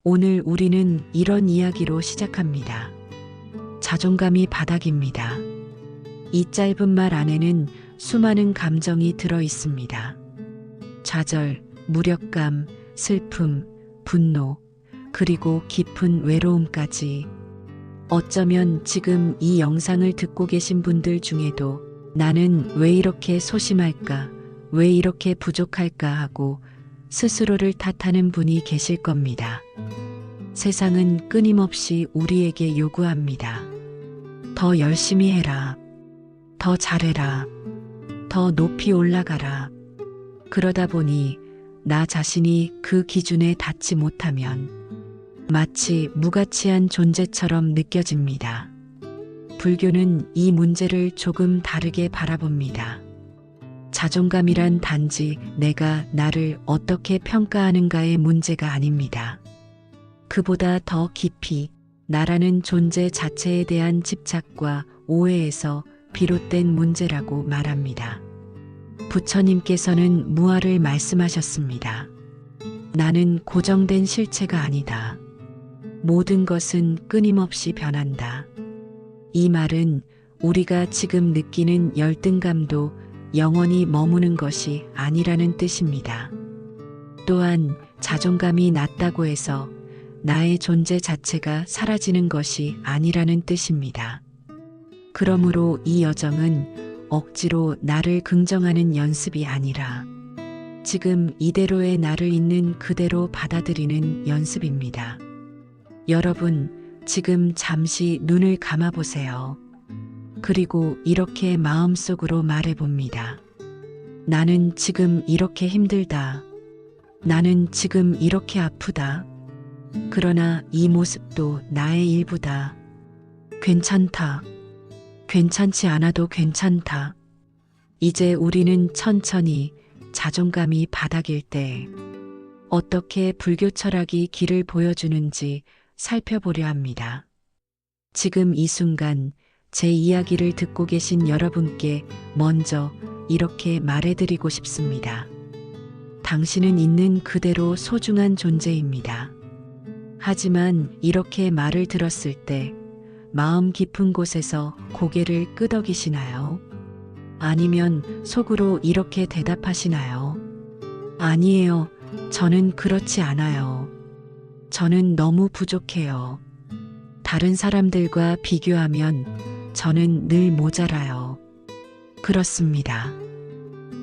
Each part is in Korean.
오늘 우리는 이런 이야기로 시작합니다. 자존감이 바닥입니다. 이 짧은 말 안에는 수많은 감정이 들어 있습니다. 좌절, 무력감, 슬픔, 분노, 그리고 깊은 외로움까지. 어쩌면 지금 이 영상을 듣고 계신 분들 중에도 나는 왜 이렇게 소심할까, 왜 이렇게 부족할까 하고 스스로를 탓하는 분이 계실 겁니다. 세상은 끊임없이 우리에게 요구합니다. 더 열심히 해라. 더 잘해라. 더 높이 올라가라. 그러다 보니 나 자신이 그 기준에 닿지 못하면 마치 무가치한 존재처럼 느껴집니다. 불교는 이 문제를 조금 다르게 바라봅니다. 자존감이란 단지 내가 나를 어떻게 평가하는가의 문제가 아닙니다. 그보다 더 깊이 나라는 존재 자체에 대한 집착과 오해에서 비롯된 문제라고 말합니다. 부처님께서는 무아를 말씀하셨습니다. 나는 고정된 실체가 아니다. 모든 것은 끊임없이 변한다. 이 말은 우리가 지금 느끼는 열등감도 영원히 머무는 것이 아니라는 뜻입니다. 또한 자존감이 낮다고 해서 나의 존재 자체가 사라지는 것이 아니라는 뜻입니다. 그러므로 이 여정은 억지로 나를 긍정하는 연습이 아니라 지금 이대로의 나를 있는 그대로 받아들이는 연습입니다. 여러분, 지금 잠시 눈을 감아보세요. 그리고 이렇게 마음속으로 말해봅니다. 나는 지금 이렇게 힘들다. 나는 지금 이렇게 아프다. 그러나 이 모습도 나의 일부다. 괜찮다. 괜찮지 않아도 괜찮다. 이제 우리는 천천히 자존감이 바닥일 때 어떻게 불교 철학이 길을 보여주는지 살펴보려 합니다. 지금 이 순간 제 이야기를 듣고 계신 여러분께 먼저 이렇게 말해드리고 싶습니다. 당신은 있는 그대로 소중한 존재입니다. 하지만 이렇게 말을 들었을 때 마음 깊은 곳에서 고개를 끄덕이시나요? 아니면 속으로 이렇게 대답하시나요? 아니에요. 저는 그렇지 않아요. 저는 너무 부족해요. 다른 사람들과 비교하면 저는 늘 모자라요. 그렇습니다.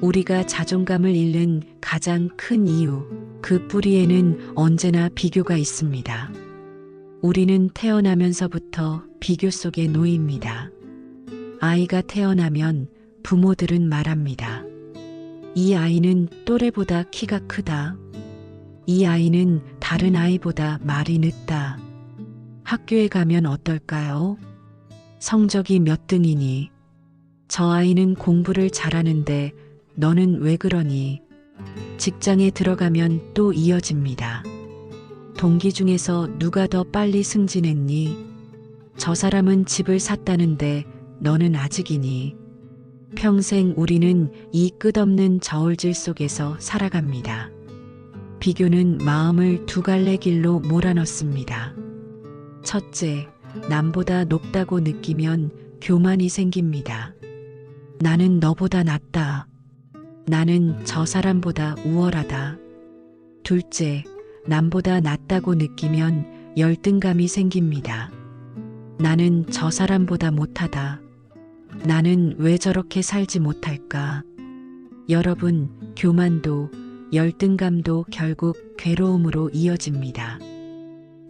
우리가 자존감을 잃는 가장 큰 이유, 그 뿌리에는 언제나 비교가 있습니다. 우리는 태어나면서부터 비교 속에 놓입니다. 아이가 태어나면 부모들은 말합니다. 이 아이는 또래보다 키가 크다. 이 아이는 다른 아이보다 말이 늦다. 학교에 가면 어떨까요? 성적이 몇 등이니? 저 아이는 공부를 잘하는데 너는 왜 그러니? 직장에 들어가면 또 이어집니다. 동기 중에서 누가 더 빨리 승진했니? 저 사람은 집을 샀다는데 너는 아직이니? 평생 우리는 이 끝없는 저울질 속에서 살아갑니다. 비교는 마음을 두 갈래 길로 몰아넣습니다. 첫째, 남보다 높다고 느끼면 교만이 생깁니다. 나는 너보다 낫다. 나는 저 사람보다 우월하다. 둘째, 남보다 낫다고 느끼면 열등감이 생깁니다. 나는 저 사람보다 못하다. 나는 왜 저렇게 살지 못할까? 여러분, 교만도 열등감도 결국 괴로움으로 이어집니다.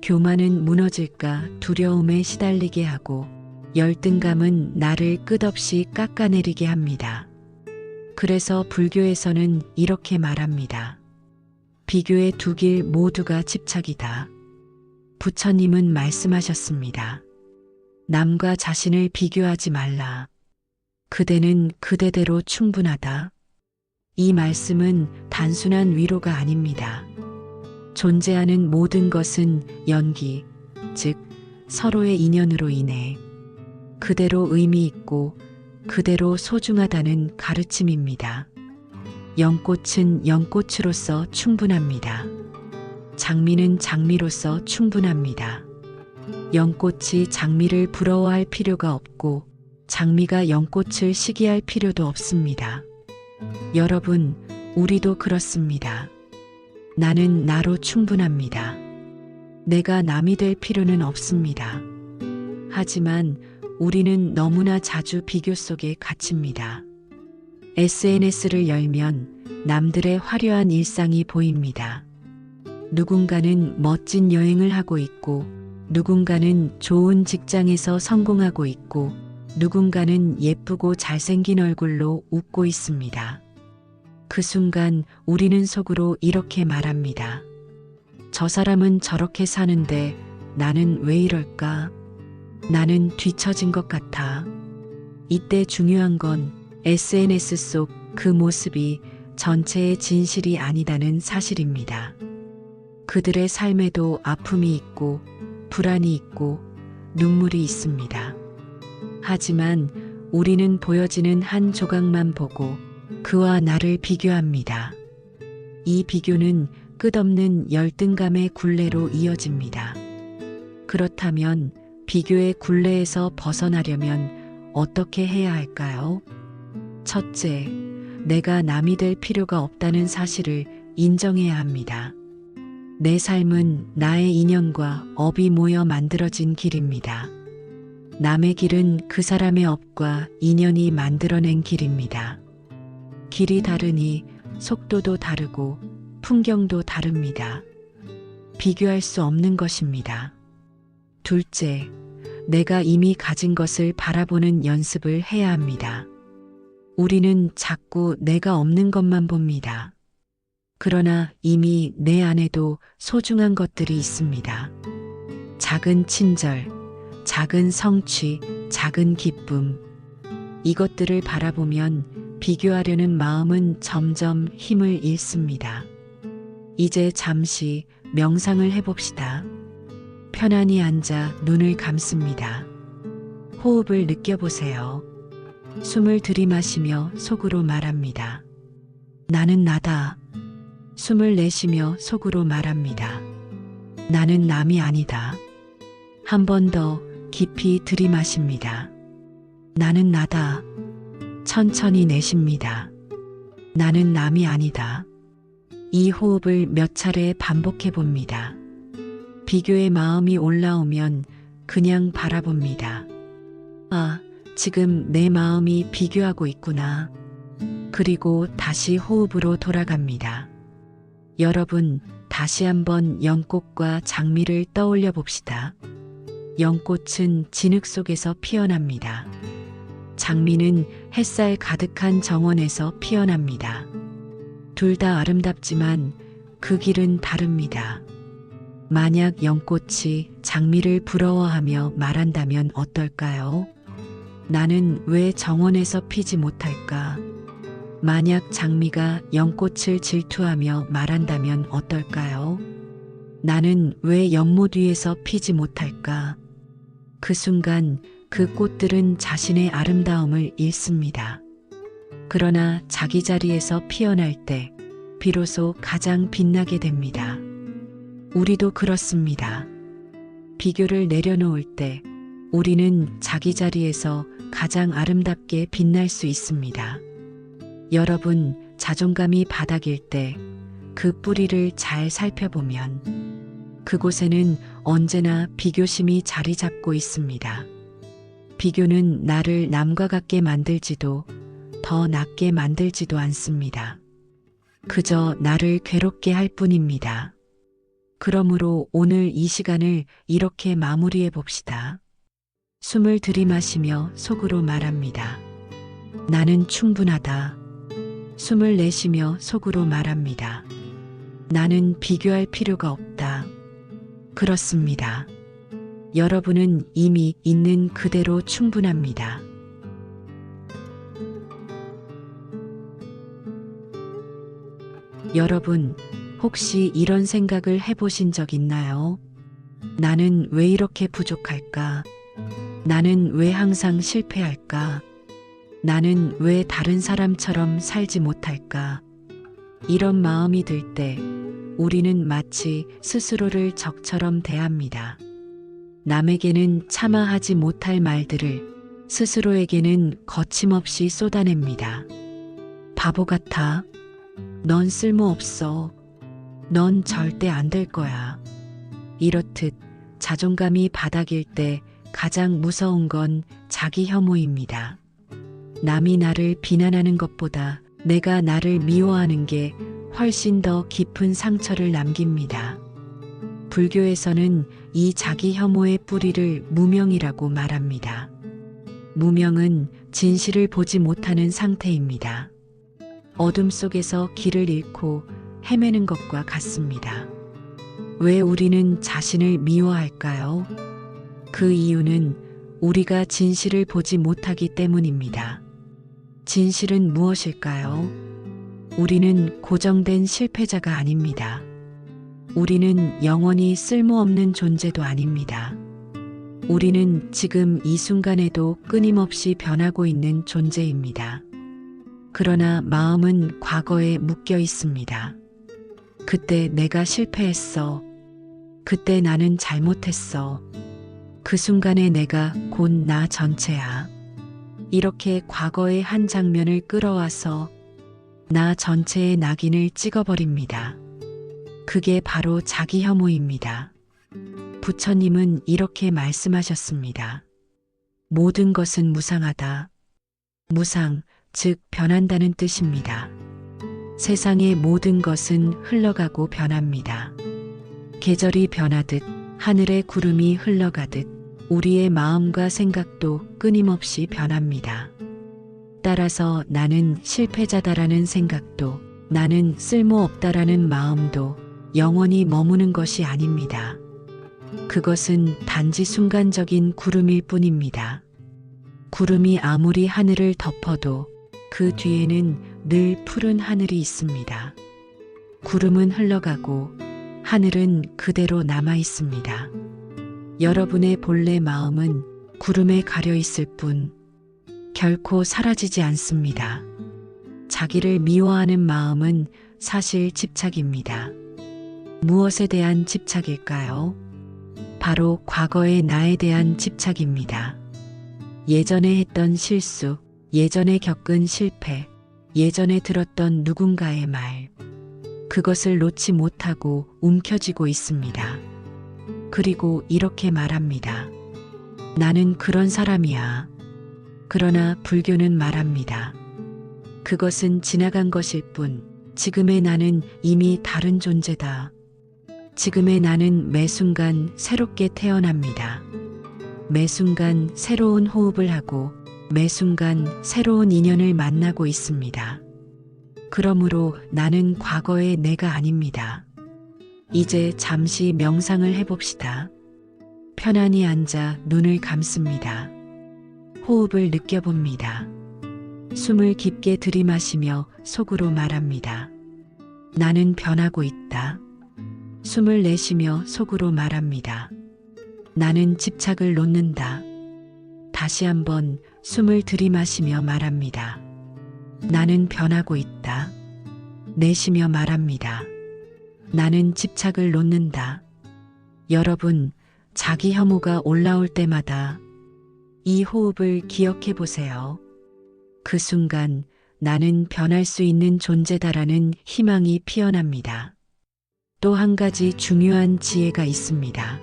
교만은 무너질까 두려움에 시달리게 하고 열등감은 나를 끝없이 깎아내리게 합니다. 그래서 불교에서는 이렇게 말합니다. 비교의 두 길 모두가 집착이다. 부처님은 말씀하셨습니다. 남과 자신을 비교하지 말라. 그대는 그대대로 충분하다. 이 말씀은 단순한 위로가 아닙니다. 존재하는 모든 것은 연기, 즉 서로의 인연으로 인해 그대로 의미 있고 그대로 소중하다는 가르침입니다. 연꽃은 연꽃으로서 충분합니다. 장미는 장미로서 충분합니다. 연꽃이 장미를 부러워할 필요가 없고 장미가 연꽃을 시기할 필요도 없습니다. 여러분, 우리도 그렇습니다. 나는 나로 충분합니다. 내가 남이 될 필요는 없습니다. 하지만 우리는 너무나 자주 비교 속에 갇힙니다. SNS를 열면 남들의 화려한 일상이 보입니다. 누군가는 멋진 여행을 하고 있고, 누군가는 좋은 직장에서 성공하고 있고, 누군가는 예쁘고 잘생긴 얼굴로 웃고 있습니다. 그 순간 우리는 속으로 이렇게 말합니다. 저 사람은 저렇게 사는데 나는 왜 이럴까? 나는 뒤처진 것 같아. 이때 중요한 건 SNS 속 그 모습이 전체의 진실이 아니다는 사실입니다. 그들의 삶에도 아픔이 있고 불안이 있고 눈물이 있습니다. 하지만 우리는 보여지는 한 조각만 보고 그와 나를 비교합니다. 이 비교는 끝없는 열등감의 굴레로 이어집니다. 그렇다면 비교의 굴레에서 벗어나려면 어떻게 해야 할까요? 첫째, 내가 남이 될 필요가 없다는 사실을 인정해야 합니다. 내 삶은 나의 인연과 업이 모여 만들어진 길입니다. 남의 길은 그 사람의 업과 인연이 만들어낸 길입니다. 길이 다르니 속도도 다르고 풍경도 다릅니다. 비교할 수 없는 것입니다. 둘째, 내가 이미 가진 것을 바라보는 연습을 해야 합니다. 우리는 자꾸 내가 없는 것만 봅니다. 그러나 이미 내 안에도 소중한 것들이 있습니다. 작은 친절, 작은 성취, 작은 기쁨. 이것들을 바라보면 비교하려는 마음은 점점 힘을 잃습니다. 이제 잠시 명상을 해봅시다. 편안히 앉아 눈을 감습니다. 호흡을 느껴보세요. 숨을 들이마시며 속으로 말합니다. 나는 나다. 숨을 내쉬며 속으로 말합니다. 나는 남이 아니다. 한 번 더 깊이 들이마십니다. 나는 나다. 천천히 내쉽니다. 나는 남이 아니다. 이 호흡을 몇 차례 반복해 봅니다. 비교의 마음이 올라오면 그냥 바라봅니다. 아, 지금 내 마음이 비교하고 있구나. 그리고 다시 호흡으로 돌아갑니다. 여러분, 다시 한번 연꽃과 장미를 떠올려 봅시다. 연꽃은 진흙 속에서 피어납니다. 장미는 햇살 가득한 정원에서 피어납니다. 둘 다 아름답지만 그 길은 다릅니다. 만약 연꽃이 장미를 부러워하며 말한다면 어떨까요? 나는 왜 정원에서 피지 못할까? 만약 장미가 연꽃을 질투하며 말한다면 어떨까요? 나는 왜 연못 위에서 피지 못할까? 그 순간 그 꽃들은 자신의 아름다움을 잃습니다. 그러나 자기 자리에서 피어날 때 비로소 가장 빛나게 됩니다. 우리도 그렇습니다. 비교를 내려놓을 때 우리는 자기 자리에서 가장 아름답게 빛날 수 있습니다. 여러분, 자존감이 바닥일 때 그 뿌리를 잘 살펴보면 그곳에는 언제나 비교심이 자리 잡고 있습니다. 비교는 나를 남과 같게 만들지도 더 낫게 만들지도 않습니다. 그저 나를 괴롭게 할 뿐입니다. 그러므로 오늘 이 시간을 이렇게 마무리해 봅시다. 숨을 들이마시며 속으로 말합니다. 나는 충분하다. 숨을 내쉬며 속으로 말합니다. 나는 비교할 필요가 없다. 그렇습니다. 여러분은 이미 있는 그대로 충분합니다. 여러분, 혹시 이런 생각을 해보신 적 있나요? 나는 왜 이렇게 부족할까? 나는 왜 항상 실패할까? 나는 왜 다른 사람처럼 살지 못할까? 이런 마음이 들 때 우리는 마치 스스로를 적처럼 대합니다. 남에게는 차마 하지 못할 말들을 스스로에게는 거침없이 쏟아냅니다. 바보 같아. 넌 쓸모없어. 넌 절대 안 될 거야. 이렇듯 자존감이 바닥일 때 가장 무서운 건 자기 혐오입니다. 남이 나를 비난하는 것보다 내가 나를 미워하는 게 훨씬 더 깊은 상처를 남깁니다. 불교에서는 이 자기 혐오의 뿌리를 무명이라고 말합니다. 무명은 진실을 보지 못하는 상태입니다. 어둠 속에서 길을 잃고 헤매는 것과 같습니다. 왜 우리는 자신을 미워할까요? 그 이유는 우리가 진실을 보지 못하기 때문입니다. 진실은 무엇일까요? 우리는 고정된 실패자가 아닙니다. 우리는 영원히 쓸모없는 존재도 아닙니다. 우리는 지금 이 순간에도 끊임없이 변하고 있는 존재입니다. 그러나 마음은 과거에 묶여 있습니다. 그때 내가 실패했어. 그때 나는 잘못했어. 그 순간의 내가 곧 나 전체야. 이렇게 과거의 한 장면을 끌어와서 나 전체의 낙인을 찍어버립니다. 그게 바로 자기 혐오입니다. 부처님은 이렇게 말씀하셨습니다. 모든 것은 무상하다. 무상, 즉 변한다는 뜻입니다. 세상의 모든 것은 흘러가고 변합니다. 계절이 변하듯 하늘의 구름이 흘러가듯 우리의 마음과 생각도 끊임없이 변합니다. 따라서 나는 실패자다라는 생각도 나는 쓸모없다라는 마음도 영원히 머무는 것이 아닙니다. 그것은 단지 순간적인 구름일 뿐입니다. 구름이 아무리 하늘을 덮어도 그 뒤에는 늘 푸른 하늘이 있습니다. 구름은 흘러가고 하늘은 그대로 남아 있습니다. 여러분의 본래 마음은 구름에 가려 있을 뿐 결코 사라지지 않습니다. 자기를 미워하는 마음은 사실 집착입니다. 무엇에 대한 집착일까요? 바로 과거의 나에 대한 집착입니다. 예전에 했던 실수, 예전에 겪은 실패, 예전에 들었던 누군가의 말, 그것을 놓지 못하고 움켜쥐고 있습니다. 그리고 이렇게 말합니다. 나는 그런 사람이야. 그러나 불교는 말합니다. 그것은 지나간 것일 뿐, 지금의 나는 이미 다른 존재다. 지금의 나는 매 순간 새롭게 태어납니다. 매 순간 새로운 호흡을 하고 매 순간 새로운 인연을 만나고 있습니다. 그러므로 나는 과거의 내가 아닙니다. 이제 잠시 명상을 해봅시다. 편안히 앉아 눈을 감습니다. 호흡을 느껴봅니다. 숨을 깊게 들이마시며 속으로 말합니다. 나는 변하고 있다. 숨을 내쉬며 속으로 말합니다. 나는 집착을 놓는다. 다시 한번 숨을 들이마시며 말합니다. 나는 변하고 있다. 내쉬며 말합니다. 나는 집착을 놓는다. 여러분, 자기 혐오가 올라올 때마다 이 호흡을 기억해 보세요. 그 순간 나는 변할 수 있는 존재다라는 희망이 피어납니다. 또 한 가지 중요한 지혜가 있습니다.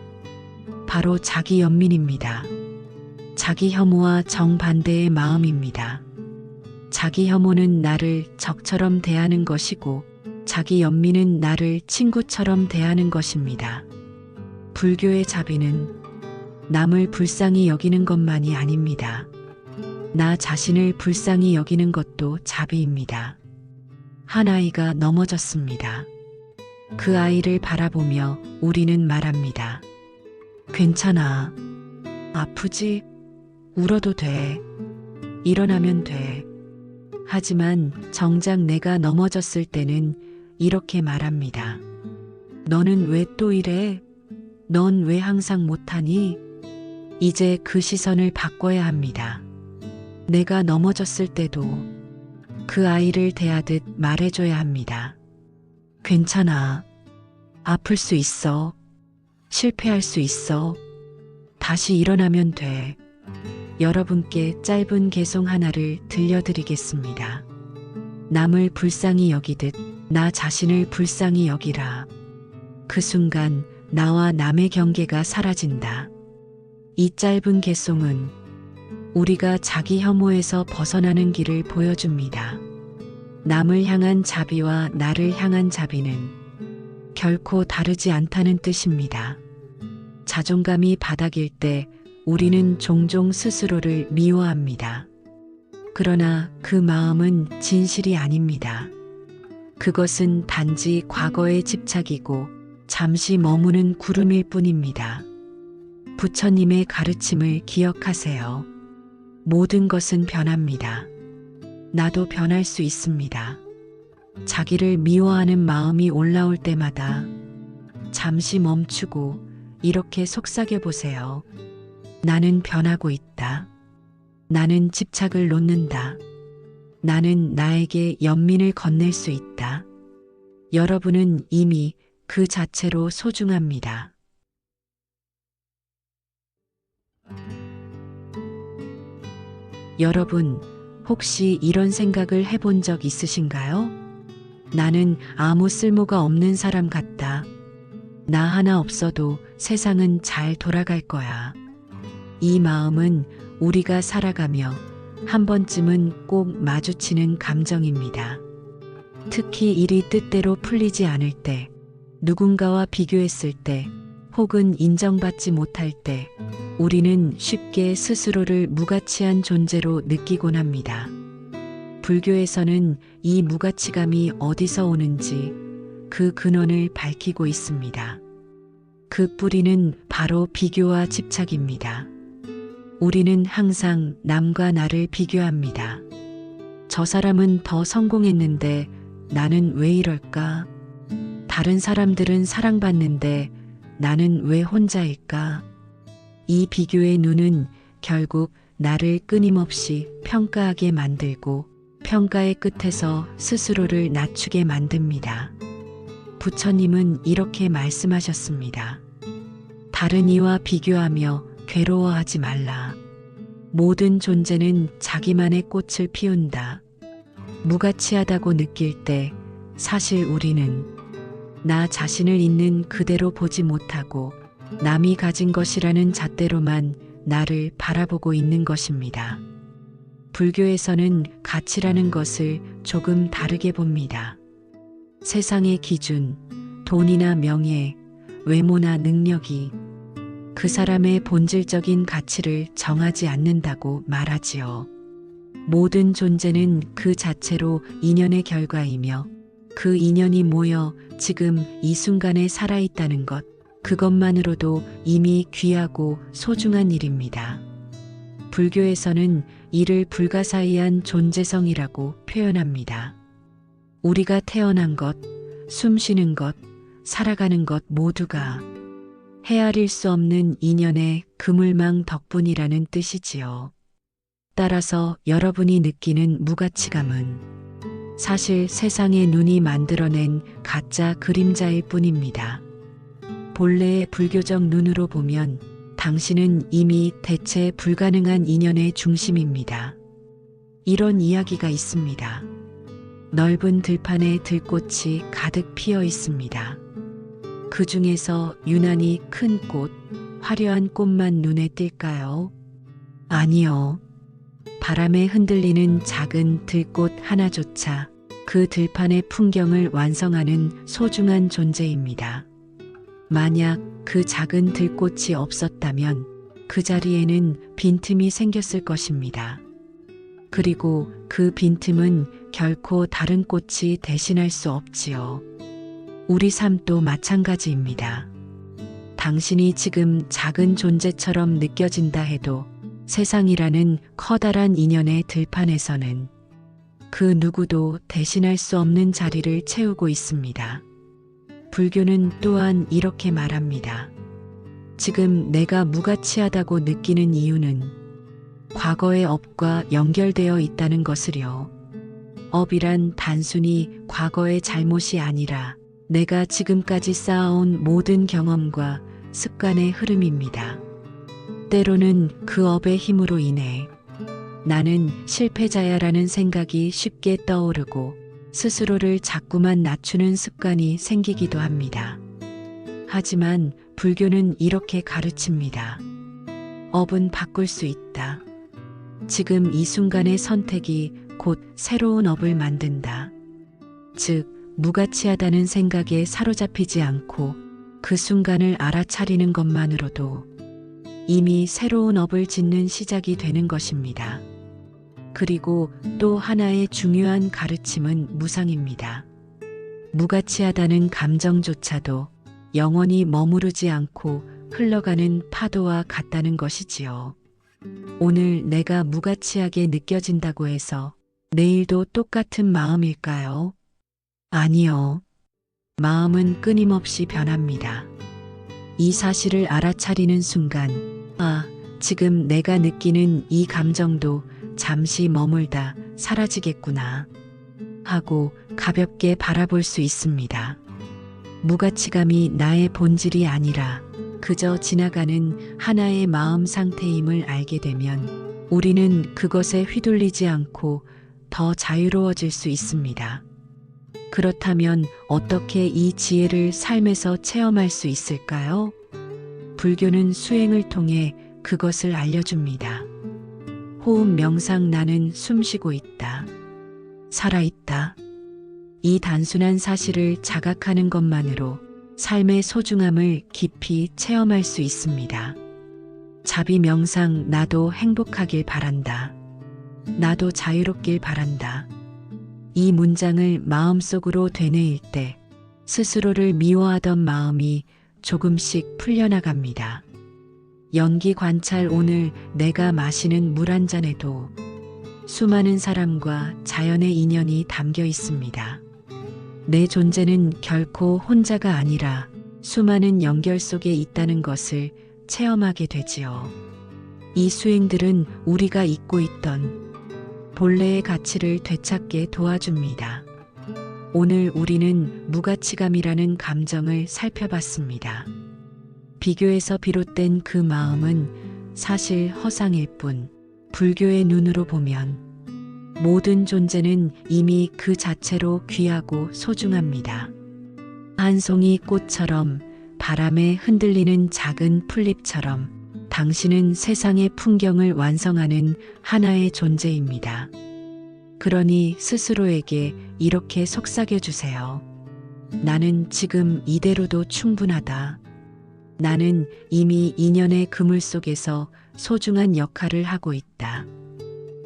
바로 자기 연민입니다. 자기 혐오와 정반대의 마음입니다. 자기 혐오는 나를 적처럼 대하는 것이고 자기 연민은 나를 친구처럼 대하는 것입니다. 불교의 자비는 남을 불쌍히 여기는 것만이 아닙니다. 나 자신을 불쌍히 여기는 것도 자비입니다. 한 아이가 넘어졌습니다. 그 아이를 바라보며 우리는 말합니다. 괜찮아. 아프지? 울어도 돼. 일어나면 돼. 하지만 정작 내가 넘어졌을 때는 이렇게 말합니다. 너는 왜 또 이래? 넌 왜 항상 못하니? 이제 그 시선을 바꿔야 합니다. 내가 넘어졌을 때도 그 아이를 대하듯 말해줘야 합니다. 괜찮아. 아플 수 있어. 실패할 수 있어. 다시 일어나면 돼. 여러분께 짧은 개송 하나를 들려드리겠습니다. 남을 불쌍히 여기듯 나 자신을 불쌍히 여기라. 그 순간 나와 남의 경계가 사라진다. 이 짧은 개송은 우리가 자기 혐오에서 벗어나는 길을 보여줍니다. 남을 향한 자비와 나를 향한 자비는 결코 다르지 않다는 뜻입니다. 자존감이 바닥일 때 우리는 종종 스스로를 미워합니다. 그러나 그 마음은 진실이 아닙니다. 그것은 단지 과거의 집착이고 잠시 머무는 구름일 뿐입니다. 부처님의 가르침을 기억하세요. 모든 것은 변합니다. 나도 변할 수 있습니다. 자기를 미워하는 마음이 올라올 때마다 잠시 멈추고 이렇게 속삭여 보세요. 나는 변하고 있다. 나는 집착을 놓는다. 나는 나에게 연민을 건넬 수 있다. 여러분은 이미 그 자체로 소중합니다. 여러분, 혹시 이런 생각을 해본 적 있으신가요? 나는 아무 쓸모가 없는 사람 같다. 나 하나 없어도 세상은 잘 돌아갈 거야. 이 마음은 우리가 살아가며 한 번쯤은 꼭 마주치는 감정입니다. 특히 일이 뜻대로 풀리지 않을 때, 누군가와 비교했을 때, 혹은 인정받지 못할 때, 우리는 쉽게 스스로를 무가치한 존재로 느끼곤 합니다. 불교에서는 이 무가치감이 어디서 오는지 그 근원을 밝히고 있습니다. 그 뿌리는 바로 비교와 집착입니다. 우리는 항상 남과 나를 비교합니다. 저 사람은 더 성공했는데 나는 왜 이럴까? 다른 사람들은 사랑받는데 나는 왜 혼자일까? 이 비교의 눈은 결국 나를 끊임없이 평가하게 만들고 평가의 끝에서 스스로를 낮추게 만듭니다. 부처님은 이렇게 말씀하셨습니다. 다른 이와 비교하며 괴로워하지 말라. 모든 존재는 자기만의 꽃을 피운다. 무가치하다고 느낄 때 사실 우리는 나 자신을 있는 그대로 보지 못하고 남이 가진 것이라는 잣대로만 나를 바라보고 있는 것입니다. 불교에서는 가치라는 것을 조금 다르게 봅니다. 세상의 기준, 돈이나 명예, 외모나 능력이 그 사람의 본질적인 가치를 정하지 않는다고 말하지요. 모든 존재는 그 자체로 인연의 결과이며 그 인연이 모여 지금 이 순간에 살아있다는 것, 그것만으로도 이미 귀하고 소중한 일입니다. 불교에서는 이를 불가사의한 존재성이라고 표현합니다. 우리가 태어난 것, 숨 쉬는 것, 살아가는 것 모두가 헤아릴 수 없는 인연의 그물망 덕분이라는 뜻이지요. 따라서 여러분이 느끼는 무가치감은 사실 세상의 눈이 만들어낸 가짜 그림자일 뿐입니다. 본래의 불교적 눈으로 보면 당신은 이미 대체 불가능한 인연의 중심입니다. 이런 이야기가 있습니다. 넓은 들판에 들꽃이 가득 피어 있습니다. 그 중에서 유난히 큰 꽃, 화려한 꽃만 눈에 띌까요? 아니요. 바람에 흔들리는 작은 들꽃 하나조차 그 들판의 풍경을 완성하는 소중한 존재입니다. 만약 그 작은 들꽃이 없었다면 그 자리에는 빈틈이 생겼을 것입니다. 그리고 그 빈틈은 결코 다른 꽃이 대신할 수 없지요. 우리 삶도 마찬가지입니다. 당신이 지금 작은 존재처럼 느껴진다 해도 세상이라는 커다란 인연의 들판에서는 그 누구도 대신할 수 없는 자리를 채우고 있습니다. 불교는 또한 이렇게 말합니다. 지금 내가 무가치하다고 느끼는 이유는 과거의 업과 연결되어 있다는 것을요. 업이란 단순히 과거의 잘못이 아니라 내가 지금까지 쌓아온 모든 경험과 습관의 흐름입니다. 때로는 그 업의 힘으로 인해 나는 실패자야라는 생각이 쉽게 떠오르고 스스로를 자꾸만 낮추는 습관이 생기기도 합니다. 하지만 불교는 이렇게 가르칩니다. 업은 바꿀 수 있다. 지금 이 순간의 선택이 곧 새로운 업을 만든다. 즉, 무가치하다는 생각에 사로잡히지 않고 그 순간을 알아차리는 것만으로도 이미 새로운 업을 짓는 시작이 되는 것입니다. 그리고 또 하나의 중요한 가르침은 무상입니다. 무가치하다는 감정조차도 영원히 머무르지 않고 흘러가는 파도와 같다는 것이지요. 오늘 내가 무가치하게 느껴진다고 해서 내일도 똑같은 마음일까요? 아니요. 마음은 끊임없이 변합니다. 이 사실을 알아차리는 순간, 지금 내가 느끼는 이 감정도 잠시 머물다 사라지겠구나 하고 가볍게 바라볼 수 있습니다. 무가치감이 나의 본질이 아니라 그저 지나가는 하나의 마음 상태임을 알게 되면 우리는 그것에 휘둘리지 않고 더 자유로워질 수 있습니다. 그렇다면 어떻게 이 지혜를 삶에서 체험할 수 있을까요? 불교는 수행을 통해 그것을 알려줍니다. 호흡 명상 나는 숨쉬고 있다. 살아있다. 이 단순한 사실을 자각하는 것만으로 삶의 소중함을 깊이 체험할 수 있습니다. 자비 명상 나도 행복하길 바란다. 나도 자유롭길 바란다. 이 문장을 마음속으로 되뇌일 때 스스로를 미워하던 마음이 조금씩 풀려나갑니다. 연기 관찰 오늘 내가 마시는 물 한 잔에도 수많은 사람과 자연의 인연이 담겨 있습니다. 내 존재는 결코 혼자가 아니라 수많은 연결 속에 있다는 것을 체험하게 되지요. 이 수행들은 우리가 잊고 있던 본래의 가치를 되찾게 도와줍니다. 오늘 우리는 무가치감이라는 감정을 살펴봤습니다. 비교에서 비롯된 그 마음은 사실 허상일 뿐, 불교의 눈으로 보면 모든 존재는 이미 그 자체로 귀하고 소중합니다. 한 송이 꽃처럼 바람에 흔들리는 작은 풀잎처럼 당신은 세상의 풍경을 완성하는 하나의 존재입니다. 그러니 스스로에게 이렇게 속삭여 주세요. 나는 지금 이대로도 충분하다. 나는 이미 인연의 그물 속에서 소중한 역할을 하고 있다.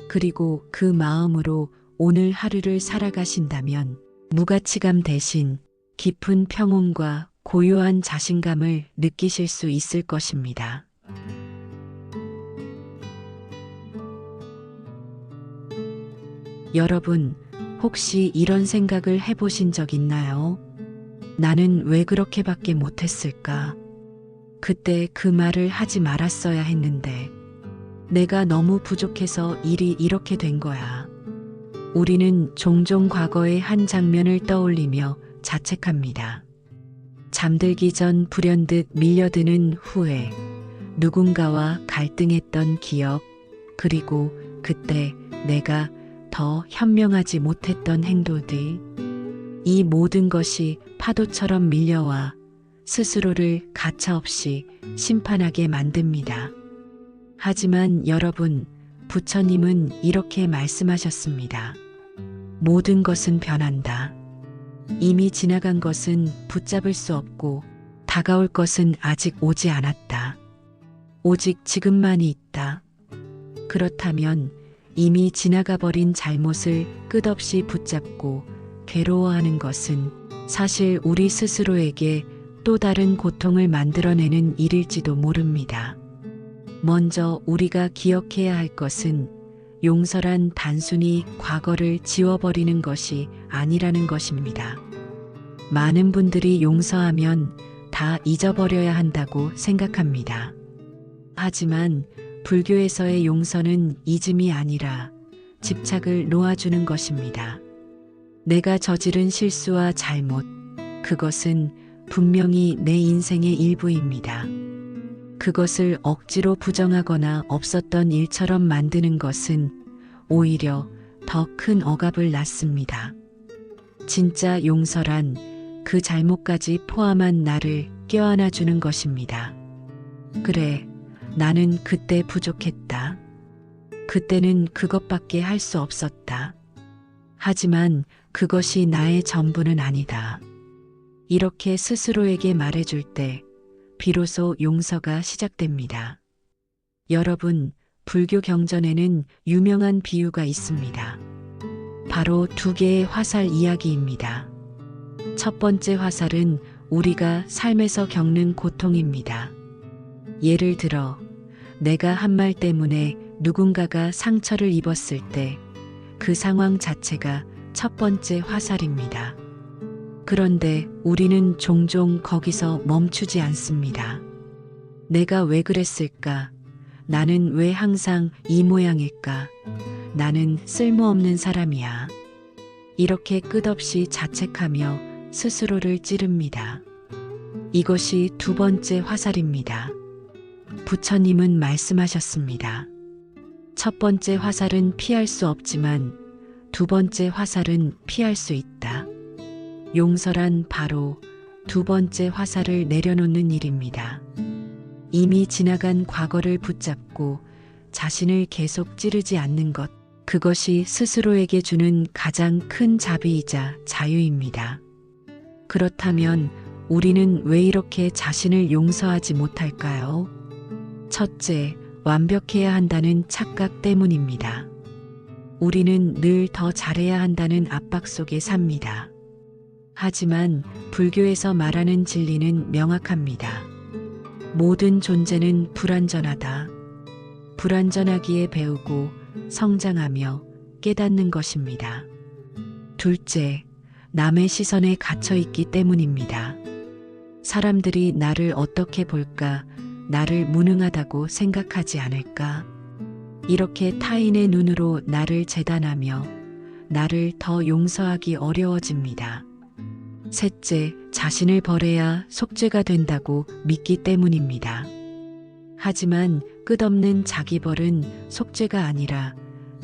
그리고 그 마음으로 오늘 하루를 살아가신다면 무가치감 대신 깊은 평온과 고요한 자신감을 느끼실 수 있을 것입니다. 여러분, 혹시 이런 생각을 해보신 적 있나요? 나는 왜 그렇게밖에 못했을까? 그때 그 말을 하지 말았어야 했는데, 내가 너무 부족해서 일이 이렇게 된 거야. 우리는 종종 과거의 한 장면을 떠올리며 자책합니다. 잠들기 전 불현듯 밀려드는 후회, 누군가와 갈등했던 기억, 그리고 그때 내가 더 현명하지 못했던 행동들, 이 모든 것이 파도처럼 밀려와 스스로를 가차없이 심판하게 만듭니다. 하지만 여러분, 부처님은 이렇게 말씀하셨습니다. 모든 것은 변한다. 이미 지나간 것은 붙잡을 수 없고 다가올 것은 아직 오지 않았다. 오직 지금만이 있다. 그렇다면 이미 지나가 버린 잘못을 끝없이 붙잡고 괴로워하는 것은 사실 우리 스스로에게 또 다른 고통을 만들어내는 일일지도 모릅니다. 먼저 우리가 기억해야 할 것은 용서란 단순히 과거를 지워버리는 것이 아니라는 것입니다. 많은 분들이 용서하면 다 잊어버려야 한다고 생각합니다. 하지만 불교에서의 용서는 잊음이 아니라 집착을 놓아주는 것입니다. 내가 저지른 실수와 잘못, 그것은 분명히 내 인생의 일부입니다. 그것을 억지로 부정하거나 없었던 일처럼 만드는 것은 오히려 더 큰 억압을 낳습니다. 진짜 용서란 그 잘못까지 포함한 나를 껴안아 주는 것입니다. 그래, 나는 그때 부족했다. 그때는 그것밖에 할 수 없었다. 하지만 그것이 나의 전부는 아니다. 이렇게 스스로에게 말해줄 때 비로소 용서가 시작됩니다. 여러분, 불교 경전에는 유명한 비유가 있습니다. 바로 두 개의 화살 이야기입니다. 첫 번째 화살은 우리가 삶에서 겪는 고통입니다. 예를 들어, 내가 한 말 때문에 누군가가 상처를 입었을 때 그 상황 자체가 첫 번째 화살입니다. 그런데 우리는 종종 거기서 멈추지 않습니다. 내가 왜 그랬을까? 나는 왜 항상 이 모양일까? 나는 쓸모없는 사람이야. 이렇게 끝없이 자책하며 스스로를 찌릅니다. 이것이 두 번째 화살입니다. 부처님은 말씀하셨습니다. 첫 번째 화살은 피할 수 없지만 두 번째 화살은 피할 수 있다. 용서란 바로 두 번째 화살을 내려놓는 일입니다. 이미 지나간 과거를 붙잡고 자신을 계속 찌르지 않는 것, 그것이 스스로에게 주는 가장 큰 자비이자 자유입니다. 그렇다면 우리는 왜 이렇게 자신을 용서하지 못할까요? 첫째, 완벽해야 한다는 착각 때문입니다. 우리는 늘 더 잘해야 한다는 압박 속에 삽니다. 하지만 불교에서 말하는 진리는 명확합니다. 모든 존재는 불완전하다. 불완전하기에 배우고 성장하며 깨닫는 것입니다. 둘째, 남의 시선에 갇혀 있기 때문입니다. 사람들이 나를 어떻게 볼까? 나를 무능하다고 생각하지 않을까? 이렇게 타인의 눈으로 나를 재단하며 나를 더 용서하기 어려워집니다. 셋째, 자신을 버려야 속죄가 된다고 믿기 때문입니다. 하지만 끝없는 자기벌은 속죄가 아니라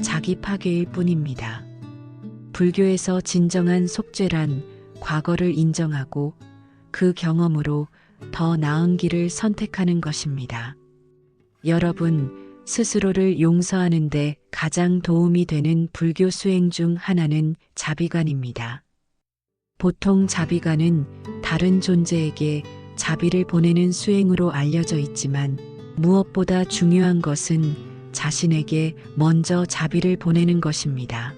자기 파괴일 뿐입니다. 불교에서 진정한 속죄란 과거를 인정하고 그 경험으로 더 나은 길을 선택하는 것입니다. 여러분, 스스로를 용서하는데 가장 도움이 되는 불교 수행 중 하나는 자비관입니다. 보통 자비관은 다른 존재에게 자비를 보내는 수행으로 알려져 있지만 무엇보다 중요한 것은 자신에게 먼저 자비를 보내는 것입니다.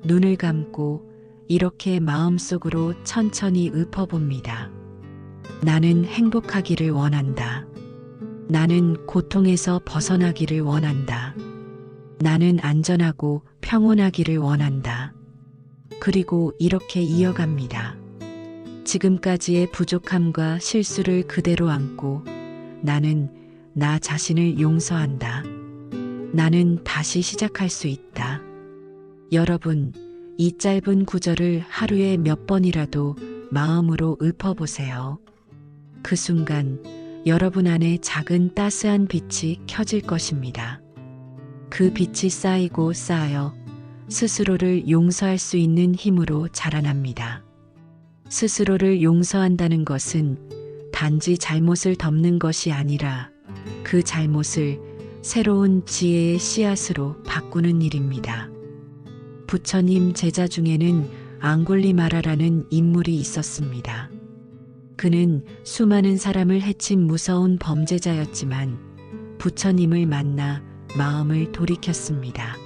눈을 감고 이렇게 마음속으로 천천히 읊어봅니다. 나는 행복하기를 원한다. 나는 고통에서 벗어나기를 원한다. 나는 안전하고 평온하기를 원한다. 그리고 이렇게 이어갑니다. 지금까지의 부족함과 실수를 그대로 안고 나는 나 자신을 용서한다. 나는 다시 시작할 수 있다. 여러분, 이 짧은 구절을 하루에 몇 번이라도 마음으로 읊어보세요. 그 순간 여러분 안에 작은 따스한 빛이 켜질 것입니다. 그 빛이 쌓이고 쌓여 스스로를 용서할 수 있는 힘으로 자라납니다. 스스로를 용서한다는 것은 단지 잘못을 덮는 것이 아니라 그 잘못을 새로운 지혜의 씨앗으로 바꾸는 일입니다. 부처님 제자 중에는 앙굴리마라라는 인물이 있었습니다. 그는 수많은 사람을 해친 무서운 범죄자였지만 부처님을 만나 마음을 돌이켰습니다.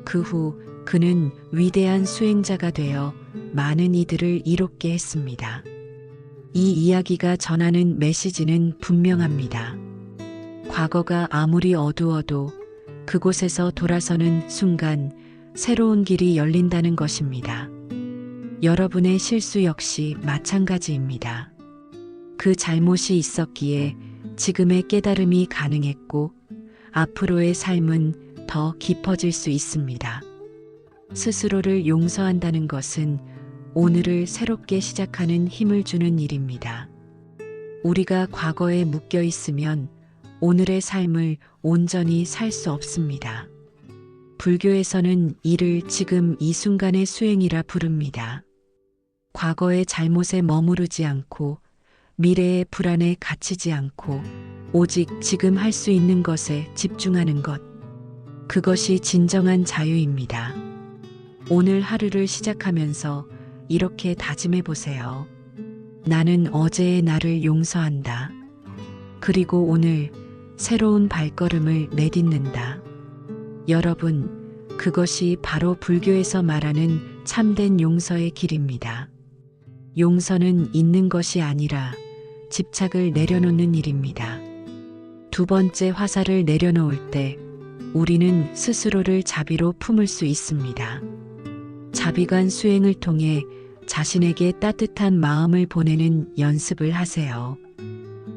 그 후 그는 위대한 수행자가 되어 많은 이들을 이롭게 했습니다. 이 이야기가 전하는 메시지는 분명합니다. 과거가 아무리 어두워도 그곳에서 돌아서는 순간 새로운 길이 열린다는 것입니다. 여러분의 실수 역시 마찬가지입니다. 그 잘못이 있었기에 지금의 깨달음이 가능했고 앞으로의 삶은 더 깊어질 수 있습니다. 스스로를 용서한다는 것은 오늘을 새롭게 시작하는 힘을 주는 일입니다. 우리가 과거에 묶여 있으면 오늘의 삶을 온전히 살 수 없습니다. 불교에서는 이를 지금 이 순간의 수행이라 부릅니다. 과거의 잘못에 머무르지 않고 미래의 불안에 갇히지 않고 오직 지금 할 수 있는 것에 집중하는 것. 그것이 진정한 자유입니다. 오늘 하루를 시작하면서 이렇게 다짐해 보세요. 나는 어제의 나를 용서한다. 그리고 오늘 새로운 발걸음을 내딛는다. 여러분, 그것이 바로 불교에서 말하는 참된 용서의 길입니다. 용서는 있는 것이 아니라 집착을 내려놓는 일입니다. 두 번째 화살을 내려놓을 때 우리는 스스로를 자비로 품을 수 있습니다. 자비관 수행을 통해 자신에게 따뜻한 마음을 보내는 연습을 하세요.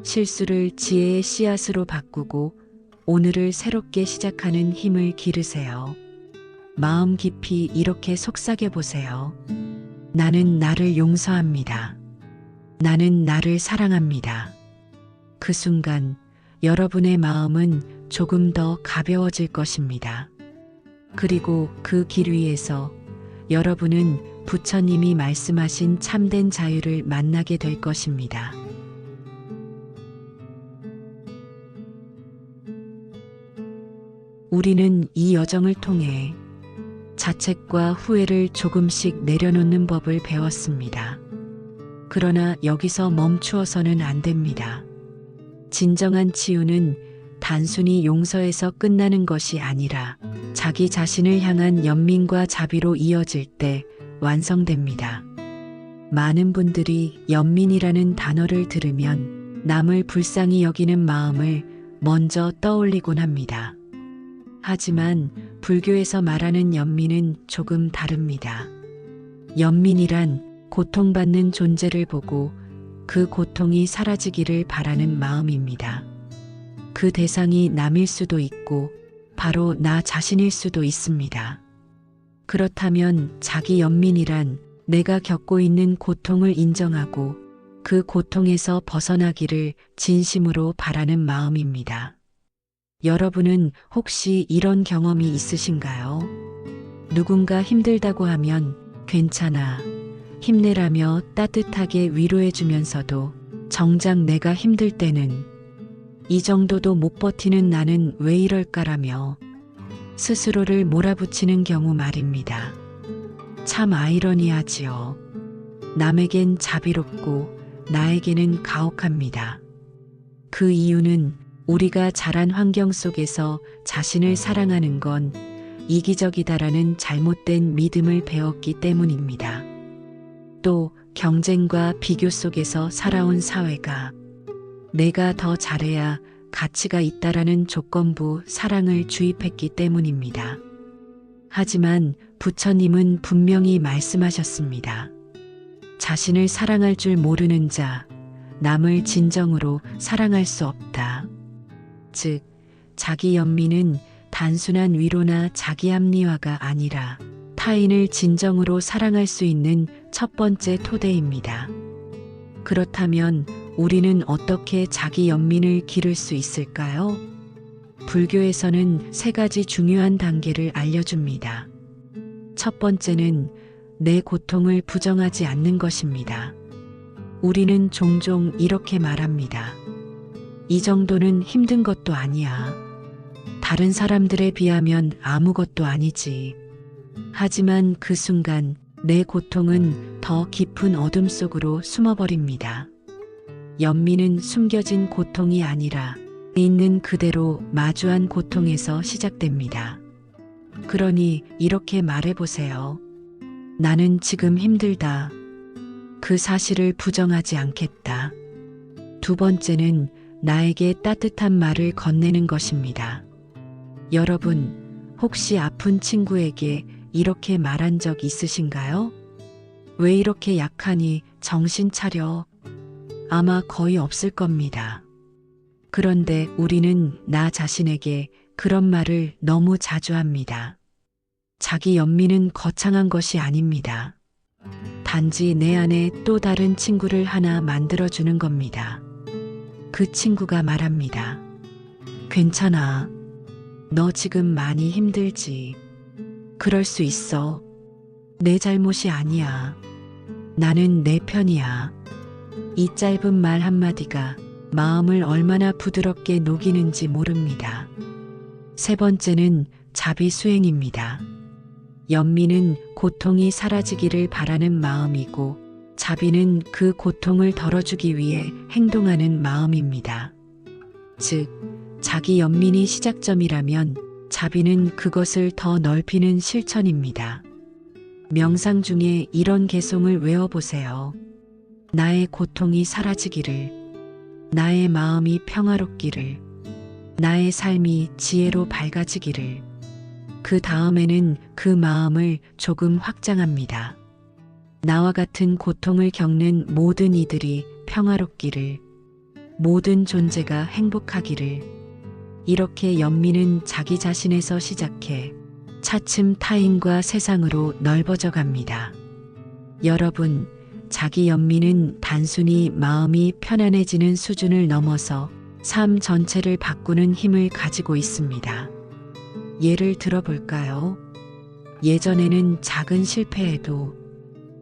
실수를 지혜의 씨앗으로 바꾸고 오늘을 새롭게 시작하는 힘을 기르세요. 마음 깊이 이렇게 속삭여 보세요. 나는 나를 용서합니다. 나는 나를 사랑합니다. 그 순간 여러분의 마음은 조금 더 가벼워질 것입니다. 그리고 그 길 위에서 여러분은 부처님이 말씀하신 참된 자유를 만나게 될 것입니다. 우리는 이 여정을 통해 자책과 후회를 조금씩 내려놓는 법을 배웠습니다. 그러나 여기서 멈추어서는 안 됩니다. 진정한 치유는 단순히 용서에서 끝나는 것이 아니라 자기 자신을 향한 연민과 자비로 이어질 때 완성됩니다. 많은 분들이 연민이라는 단어를 들으면 남을 불쌍히 여기는 마음을 먼저 떠올리곤 합니다. 하지만 불교에서 말하는 연민은 조금 다릅니다. 연민이란 고통받는 존재를 보고 그 고통이 사라지기를 바라는 마음입니다. 그 대상이 남일 수도 있고 바로 나 자신일 수도 있습니다. 그렇다면 자기 연민이란 내가 겪고 있는 고통을 인정하고 그 고통에서 벗어나기를 진심으로 바라는 마음입니다. 여러분은 혹시 이런 경험이 있으신가요? 누군가 힘들다고 하면 괜찮아, 힘내라며 따뜻하게 위로해 주면서도 정작 내가 힘들 때는 이 정도도 못 버티는 나는 왜 이럴까라며 스스로를 몰아붙이는 경우 말입니다. 참 아이러니하지요. 남에겐 자비롭고 나에게는 가혹합니다. 그 이유는 우리가 자란 환경 속에서 자신을 사랑하는 건 이기적이다라는 잘못된 믿음을 배웠기 때문입니다. 또 경쟁과 비교 속에서 살아온 사회가 내가 더 잘해야 가치가 있다라는 조건부 사랑을 주입했기 때문입니다. 하지만 부처님은 분명히 말씀하셨습니다. 자신을 사랑할 줄 모르는 자, 남을 진정으로 사랑할 수 없다. 즉, 자기 연민은 단순한 위로나 자기 합리화가 아니라 타인을 진정으로 사랑할 수 있는 첫 번째 토대입니다. 그렇다면 우리는 어떻게 자기 연민을 기를 수 있을까요? 불교에서는 세 가지 중요한 단계를 알려줍니다. 첫 번째는 내 고통을 부정하지 않는 것입니다. 우리는 종종 이렇게 말합니다. 이 정도는 힘든 것도 아니야. 다른 사람들에 비하면 아무것도 아니지. 하지만 그 순간 내 고통은 더 깊은 어둠 속으로 숨어버립니다. 연민은 숨겨진 고통이 아니라 있는 그대로 마주한 고통에서 시작됩니다. 그러니 이렇게 말해보세요. 나는 지금 힘들다. 그 사실을 부정하지 않겠다. 두 번째는 나에게 따뜻한 말을 건네는 것입니다. 여러분, 혹시 아픈 친구에게 이렇게 말한 적 있으신가요? 왜 이렇게 약하니 정신 차려. 아마 거의 없을 겁니다. 그런데 우리는 나 자신에게 그런 말을 너무 자주 합니다. 자기 연민은 거창한 것이 아닙니다. 단지 내 안에 또 다른 친구를 하나 만들어주는 겁니다. 그 친구가 말합니다. 괜찮아. 너 지금 많이 힘들지. 그럴 수 있어. 내 잘못이 아니야. 나는 내 편이야. 이 짧은 말 한마디가 마음을 얼마나 부드럽게 녹이는지 모릅니다. 세 번째는 자비 수행입니다. 연민은 고통이 사라지기를 바라는 마음이고, 자비는 그 고통을 덜어주기 위해 행동하는 마음입니다. 즉, 자기 연민이 시작점이라면 자비는 그것을 더 넓히는 실천입니다. 명상 중에 이런 개송을 외워보세요. 나의 고통이 사라지기를, 나의 마음이 평화롭기를, 나의 삶이 지혜로 밝아지기를. 그 다음에는 그 마음을 조금 확장합니다. 나와 같은 고통을 겪는 모든 이들이 평화롭기를, 모든 존재가 행복하기를. 이렇게 연민은 자기 자신에서 시작해 차츰 타인과 세상으로 넓어져 갑니다. 여러분, 자기 연민은 단순히 마음이 편안해지는 수준을 넘어서 삶 전체를 바꾸는 힘을 가지고 있습니다. 예를 들어볼까요? 예전에는 작은 실패에도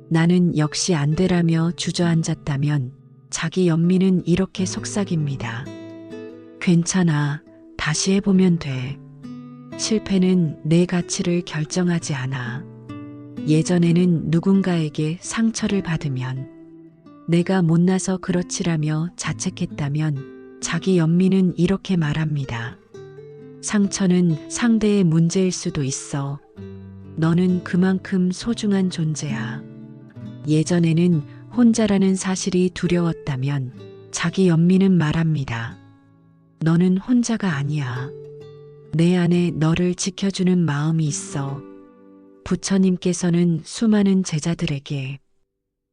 나는 역시 안 되라며 주저앉았다면 자기 연민은 이렇게 속삭입니다. 괜찮아. 다시 해보면 돼. 실패는 내 가치를 결정하지 않아. 예전에는 누군가에게 상처를 받으면 내가 못나서 그렇지라며 자책했다면 자기 연민은 이렇게 말합니다. 상처는 상대의 문제일 수도 있어. 너는 그만큼 소중한 존재야. 예전에는 혼자라는 사실이 두려웠다면 자기 연민은 말합니다. 너는 혼자가 아니야. 내 안에 너를 지켜주는 마음이 있어. 부처님께서는 수많은 제자들에게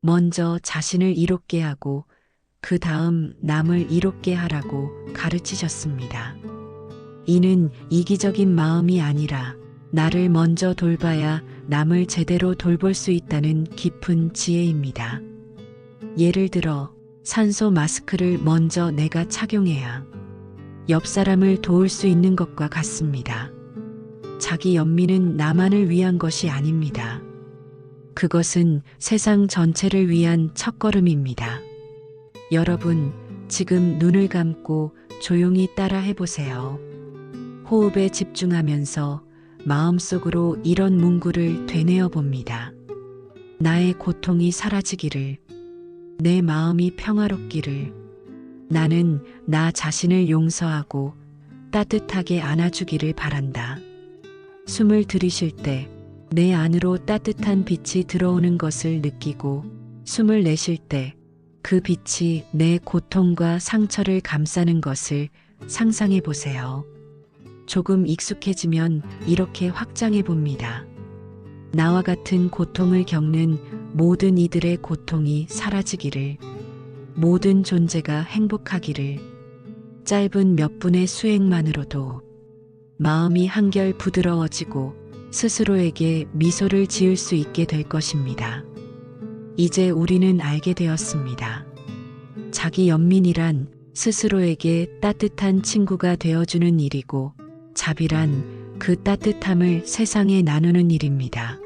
먼저 자신을 이롭게 하고 그 다음 남을 이롭게 하라고 가르치셨습니다. 이는 이기적인 마음이 아니라 나를 먼저 돌봐야 남을 제대로 돌볼 수 있다는 깊은 지혜입니다. 예를 들어 산소 마스크를 먼저 내가 착용해야 옆 사람을 도울 수 있는 것과 같습니다. 자기 연민은 나만을 위한 것이 아닙니다. 그것은 세상 전체를 위한 첫걸음입니다. 여러분, 지금 눈을 감고 조용히 따라 해보세요. 호흡에 집중하면서 마음속으로 이런 문구를 되뇌어 봅니다. 나의 고통이 사라지기를, 내 마음이 평화롭기를, 나는 나 자신을 용서하고 따뜻하게 안아주기를 바란다. 숨을 들이쉴 때 내 안으로 따뜻한 빛이 들어오는 것을 느끼고, 숨을 내쉴 때 그 빛이 내 고통과 상처를 감싸는 것을 상상해 보세요. 조금 익숙해지면 이렇게 확장해 봅니다. 나와 같은 고통을 겪는 모든 이들의 고통이 사라지기를, 모든 존재가 행복하기를. 짧은 몇 분의 수행만으로도 마음이 한결 부드러워지고 스스로에게 미소를 지을 수 있게 될 것입니다. 이제 우리는 알게 되었습니다. 자기 연민이란 스스로에게 따뜻한 친구가 되어주는 일이고, 자비란 그 따뜻함을 세상에 나누는 일입니다.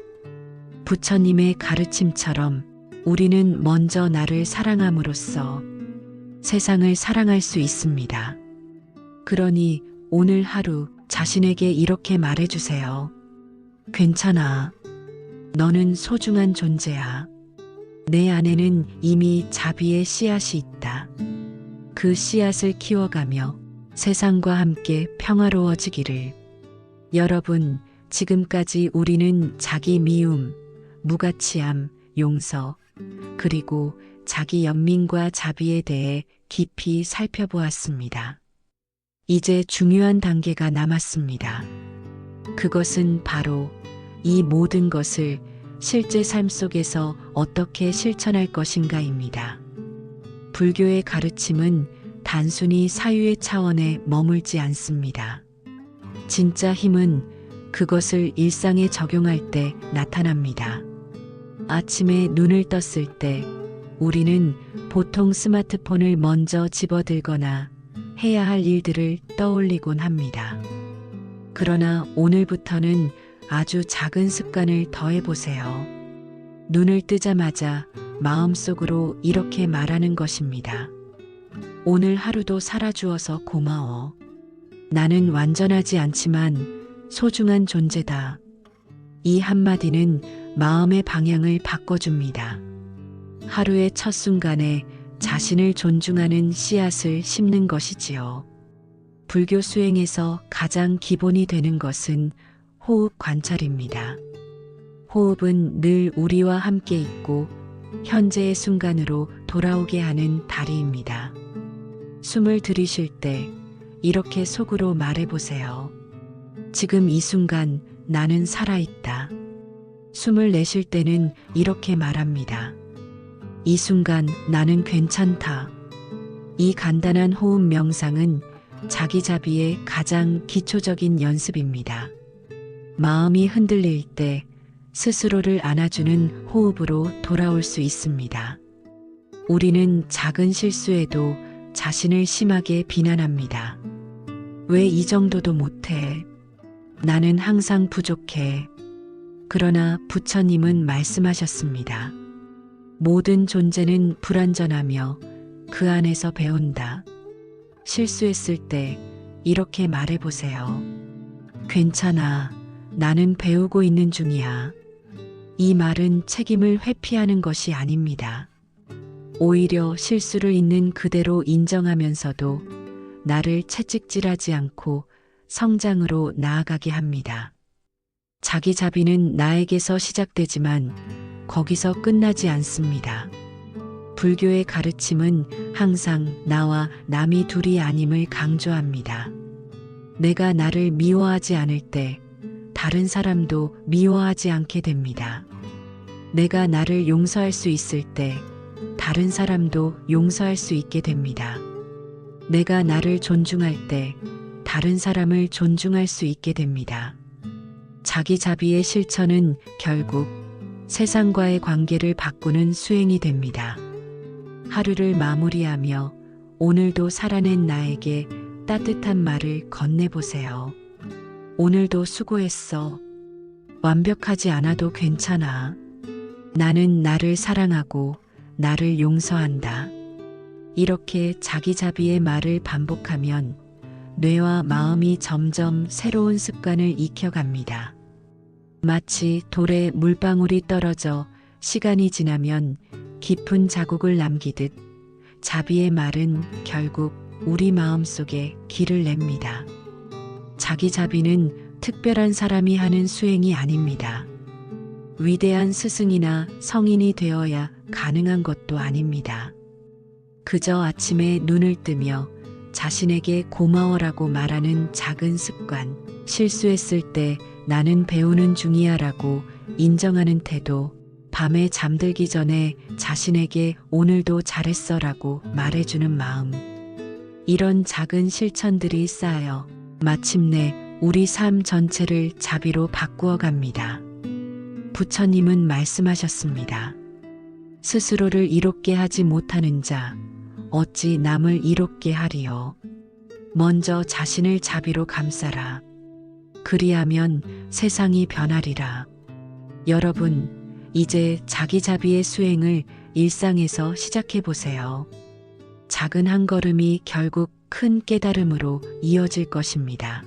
부처님의 가르침처럼 우리는 먼저 나를 사랑함으로써 세상을 사랑할 수 있습니다. 그러니 오늘 하루 자신에게 이렇게 말해주세요. 괜찮아. 너는 소중한 존재야. 내 안에는 이미 자비의 씨앗이 있다. 그 씨앗을 키워가며 세상과 함께 평화로워지기를. 여러분, 지금까지 우리는 자기 미움, 무가치함, 용서, 그리고 자기 연민과 자비에 대해 깊이 살펴보았습니다. 이제 중요한 단계가 남았습니다. 그것은 바로 이 모든 것을 실제 삶 속에서 어떻게 실천할 것인가입니다. 불교의 가르침은 단순히 사유의 차원에 머물지 않습니다. 진짜 힘은 그것을 일상에 적용할 때 나타납니다. 아침에 눈을 떴을 때 우리는 보통 스마트폰을 먼저 집어들거나 해야 할 일들을 떠올리곤 합니다. 그러나 오늘부터는 아주 작은 습관을 더해보세요. 눈을 뜨자마자 마음속으로 이렇게 말하는 것입니다. 오늘 하루도 살아주어서 고마워. 나는 완전하지 않지만 소중한 존재다. 이 한마디는 마음의 방향을 바꿔줍니다. 하루의 첫 순간에 자신을 존중하는 씨앗을 심는 것이지요. 불교 수행에서 가장 기본이 되는 것은 호흡 관찰입니다. 호흡은 늘 우리와 함께 있고 현재의 순간으로 돌아오게 하는 다리입니다. 숨을 들이쉴 때 이렇게 속으로 말해보세요. 지금 이 순간 나는 살아있다. 숨을 내쉴 때는 이렇게 말합니다. 이 순간 나는 괜찮다. 이 간단한 호흡 명상은 자기자비의 가장 기초적인 연습입니다. 마음이 흔들릴 때 스스로를 안아주는 호흡으로 돌아올 수 있습니다. 우리는 작은 실수에도 자신을 심하게 비난합니다. 왜 이 정도도 못해? 나는 항상 부족해. 그러나 부처님은 말씀하셨습니다. 모든 존재는 불완전하며 그 안에서 배운다. 실수했을 때 이렇게 말해보세요. 괜찮아. 나는 배우고 있는 중이야. 이 말은 책임을 회피하는 것이 아닙니다. 오히려 실수를 있는 그대로 인정하면서도 나를 채찍질하지 않고 성장으로 나아가게 합니다. 자기 자비는 나에게서 시작되지만 거기서 끝나지 않습니다. 불교의 가르침은 항상 나와 남이 둘이 아님을 강조합니다. 내가 나를 미워하지 않을 때 다른 사람도 미워하지 않게 됩니다. 내가 나를 용서할 수 있을 때 다른 사람도 용서할 수 있게 됩니다. 내가 나를 존중할 때 다른 사람을 존중할 수 있게 됩니다. 자기 자비의 실천은 결국 세상과의 관계를 바꾸는 수행이 됩니다. 하루를 마무리하며 오늘도 살아낸 나에게 따뜻한 말을 건네보세요. 오늘도 수고했어. 완벽하지 않아도 괜찮아. 나는 나를 사랑하고 나를 용서한다. 이렇게 자기 자비의 말을 반복하면 뇌와 마음이 점점 새로운 습관을 익혀갑니다. 마치 돌에 물방울이 떨어져 시간이 지나면 깊은 자국을 남기듯 자비의 말은 결국 우리 마음속에 길을 냅니다. 자기 자비는 특별한 사람이 하는 수행이 아닙니다. 위대한 스승이나 성인이 되어야 가능한 것도 아닙니다. 그저 아침에 눈을 뜨며 자신에게 고마워라고 말하는 작은 습관, 실수했을 때 나는 배우는 중이야라고 인정하는 태도, 밤에 잠들기 전에 자신에게 오늘도 잘했어라고 말해주는 마음. 이런 작은 실천들이 쌓여 마침내 우리 삶 전체를 자비로 바꾸어 갑니다. 부처님은 말씀하셨습니다. 스스로를 이롭게 하지 못하는 자, 어찌 남을 이롭게 하리요. 먼저 자신을 자비로 감싸라. 그리하면 세상이 변하리라. 여러분, 이제 자기 자비의 수행을 일상에서 시작해 보세요. 작은 한 걸음이 결국 큰 깨달음으로 이어질 것입니다.